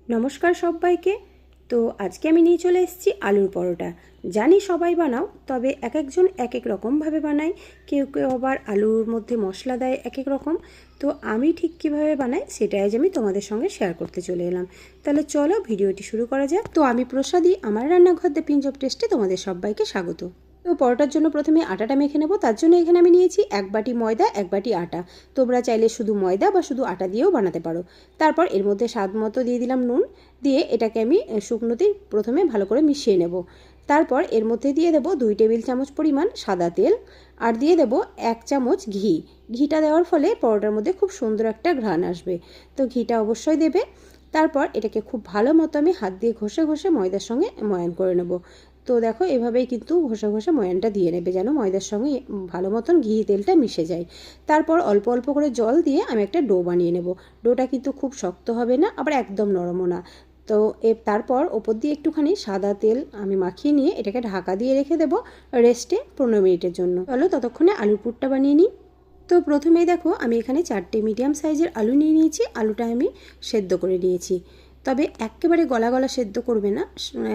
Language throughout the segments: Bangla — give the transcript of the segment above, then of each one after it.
নমস্কার সবাইকে। তো আজকে আমি নিয়ে চলে এসেছি আলুর পরোটা। জানি সবাই বানাও, তবে এক একজন এক এক রকমভাবে বানায়। কেউ কেউ আবার আলুর মধ্যে মশলা দেয় এক এক রকম। তো আমি ঠিক কীভাবে বানাই সেটাই আজ আমি তোমাদের সঙ্গে শেয়ার করতে চলে এলাম। তাহলে চলো ভিডিওটি শুরু করা যাক। তো আমি প্রসাদী, আমার রান্নাঘর দ্য পিঞ্চ অফ টেস্টে তোমাদের সবাইকে স্বাগত। তো পরোটার জন্য প্রথমে আটাটা মেখে নেব। তার জন্য এখানে আমি নিয়েছি 1 বাটি ময়দা, 1 বাটি আটা। তোমরা চাইলে শুধু ময়দা বা শুধু আটা দিয়েও বানাতে পারো। তারপর এর মধ্যে স্বাদ মতো দিয়ে দিলাম নুন, দিয়ে এটাকে আমি শুকনোতেই প্রথমে ভালো করে মিশিয়ে নেব। তারপর এর মধ্যে দিয়ে দেব 2 টেবিল চামচ পরিমাণ সাদা তেল, আর দিয়ে দেব 1 চামচ ঘি। ঘিটা দেওয়ার ফলে পরোটার মধ্যে খুব সুন্দর একটা ঘ্রাণ আসবে, তো ঘিটা অবশ্যই দেবে। তারপর এটাকে খুব ভালো মতো আমি হাত দিয়ে ঘষে ঘষে ময়দার সঙ্গে ময়ান করে নেব। তো দেখো এভাবেই কিন্তু ঘষে ঘষে ময়ানটা দিয়ে নেবে, যেন ময়দার সঙ্গে ভালো মতন ঘি তেলটা মিশে যায়। তারপর অল্প অল্প করে জল দিয়ে আমি একটা ডো বানিয়ে নেব। ডোটা কিন্তু খুব শক্ত হবে না, আবার একদম নরমও না। তো তারপর ওপর দিয়ে একটুখানি সাদা তেল আমি মাখিয়ে নিয়ে এটাকে ঢাকা দিয়ে রেখে দেবো রেস্টে 15 মিনিটের জন্য। চলো ততক্ষণে আলুর পুরটা বানিয়ে নিই। তো প্রথমেই দেখো আমি এখানে 4টে মিডিয়াম সাইজের আলু নিয়ে নিয়েছি। আলুটা আমি সেদ্ধ করে নিয়েছি, তবে একেবারে গলা গলা সেদ্ধ করবে না,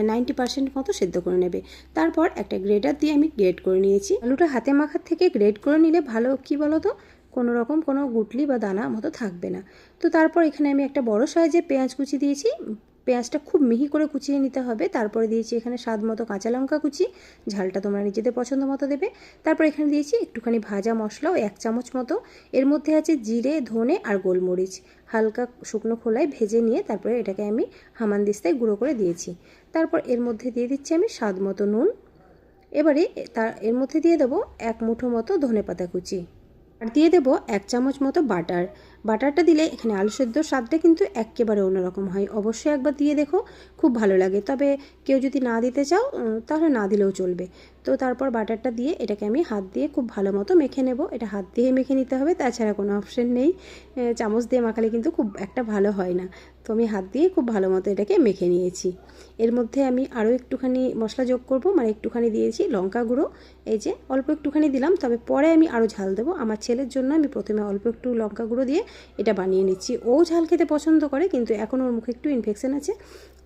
90% মতো সেদ্ধ করে নেবে। তারপর একটা গ্রেটার দিয়ে আমি গ্রেট করে নিয়েছি। আলুটা হাতে মাখার থেকে গ্রেট করে নিলে ভালো, কি বলো তো, কোনো রকম কোনো গুটলি বা দানা মতো থাকবে না। তো তারপর এখানে আমি একটা বড় সাইজের পেঁয়াজ কুচি দিয়েছি। পেঁয়াজটা খুব মিহি করে কুচিয়ে নিতে হবে। তারপরে দিয়েছি এখানে স্বাদ মতো কাঁচা লঙ্কা কুচি, ঝালটা তোমরা নিজেদের পছন্দ মতো দেবে। তারপর এখানে দিয়েছি একটুখানি ভাজা মশলাও 1 চামচ মতো। এর মধ্যে আছে জিরে, ধনে আর গোলমরিচ, হালকা শুকনো খোলায় ভেজে নিয়ে তারপরে এটাকে আমি হামানদিস্তায় গুঁড়ো করে দিয়েছি। তারপর এর মধ্যে দিয়ে দিচ্ছি আমি স্বাদ মতো নুন। এবারে এর মধ্যে দিয়ে দেবো 1 মুঠো মতো ধনেপাতা কুচি, আর দিয়ে দেবো 1 চামচ মতো বাটার। বাটারটা দিলে এখানে আলু সেদ্ধর স্বাদটা কিন্তু একেবারে অন্যরকম হয়। অবশ্যই একবার দিয়ে দেখো, খুব ভালো লাগে। তবে কেউ যদি না দিতে চাও তাহলে না দিলেও চলবে। তো তারপর বাটারটা দিয়ে এটাকে আমি হাত দিয়ে খুব ভালো মতো মেখে নেব। এটা হাত দিয়ে মেখে নিতে হবে, তাছাড়া কোনো অপশন নেই। চামচ দিয়ে মাখালে কিন্তু খুব একটা ভালো হয় না। তো আমি হাত দিয়ে খুব ভালো মতো এটাকে মেখে নিয়েছি। এর মধ্যে আমি আরও একটুখানি মশলা যোগ করব, মানে একটুখানি দিয়েছি লঙ্কা গুঁড়ো। এই যে অল্প একটুখানি দিলাম, তবে পরে আমি আরও ঝাল দেবো। আমার ছেলের জন্য আমি প্রথমে অল্প একটু লঙ্কা গুঁড়ো দিয়ে এটা বানিয়ে নিচ্ছি। ও ঝাল খেতে পছন্দ করে, কিন্তু এখন ওর মুখে একটু ইনফেকশন আছে,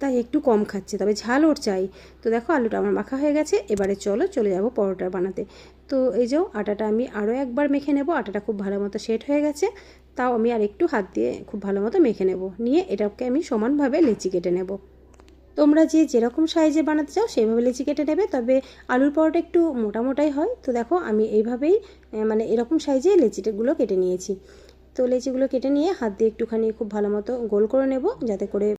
তাই একটু কম খাচ্ছে, তবে ঝাল ওর চাই। তো দেখো আলুটা আমার মাখা হয়ে গেছে। এবারে চলে যাব পরোটা বানাতে। তো এই যে আটাটা আমি আরও একবার মেখে নেব। আটাটা খুব ভালো মতো সেট হয়ে গেছে, তাও আমি আর একটু হাত দিয়ে খুব ভালো মতো মেখে নেব। নিয়ে এটাকে আমি সমানভাবে লেচি কেটে নেব। তোমরা যেরকম সাইজে বানাতে চাও সেইভাবে লেচি কেটে নেবে, তবে আলুর পরোটা একটু মোটা মোটাই হয়। তো দেখো আমি এইভাবেই মানে এরকম সাইজে লেচিগুলো কেটে নিয়েছি। তো লেচিগুলো কেটে নিয়ে হাত দিয়ে একটুখানি খুব ভালো মতো গোল করে নেব, যাতে করে